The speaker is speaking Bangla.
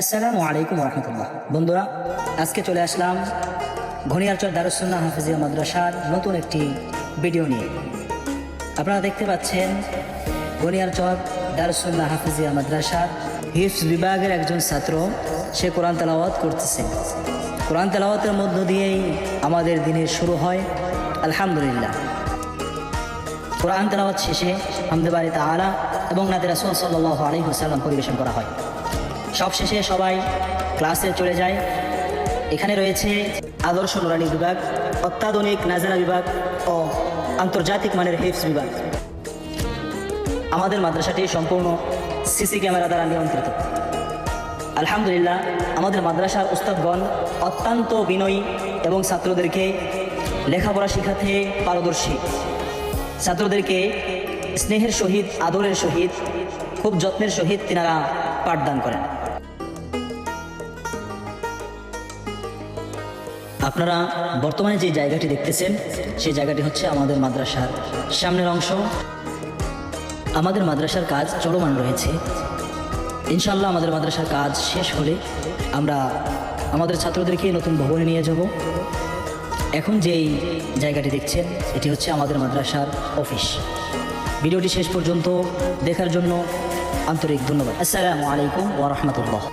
আসসালামু আলাইকুম রহমতুল্লাহ। বন্ধুরা, আজকে চলে আসলাম ঘনিয়ারচর দারুস সুন্নাহ হাফিজিয়া মাদ্রাসার নতুন একটি ভিডিও নিয়ে। আপনারা দেখতে পাচ্ছেন ঘনিয়ারচর দারুস সুন্নাহ হাফিজিয়া মাদ্রাসার হিফজ বিভাগের একজন ছাত্র, সে কোরআন তেলাওয়াত করতেছে। কোরআন তেলাওয়াতের মধ্য দিয়েই আমাদের দিনের শুরু হয়। আলহামদুলিল্লাহ। কোরআন তেলাওয়াত শেষে হামদে বারি তাআলা এবং নাতে রাসূল সাল্লাল্লাহু আলাইহি ওয়াসাল্লাম পরিবেশন করা হয়। সব শেষে সবাই ক্লাসে চলে যায়। এখানে রয়েছে আদর্শ নুরানি বিভাগ, অত্যাধুনিক নাজারা বিভাগ ও আন্তর্জাতিক মানের হিফজ বিভাগ। আমাদের মাদ্রাসাটি সম্পূর্ণ সিসি ক্যামেরা দ্বারা নিয়ন্ত্রিত। আলহামদুলিল্লাহ, আমাদের মাদ্রাসার উস্তাদগণ অত্যন্ত বিনয়ী এবং ছাত্রদেরকে লেখাপড়া শেখাতে পারদর্শী। ছাত্রদেরকে স্নেহের সহিত, আদরের সহিত, খুব যত্নের সহিত তিনারা পাঠদান করেন। আপনারা বর্তমানে যে জায়গাটি দেখতেছেন, সেই জায়গাটি হচ্ছে আমাদের মাদ্রাসার সামনের অংশ। আমাদের মাদ্রাসার কাজ চলমান রয়েছে। ইনশাআল্লাহ আমাদের মাদ্রাসার কাজ শেষ হলে আমরা আমাদের ছাত্রদেরকে নতুন ভবনে নিয়ে যাব। এখন যেই জায়গাটি দেখছেন, এটি হচ্ছে আমাদের মাদ্রাসার অফিস। ভিডিওটি শেষ পর্যন্ত দেখার জন্য আন্তরিক ধন্যবাদ। আসসালামু আলাইকুম ওয়া রাহমাতুল্লাহ।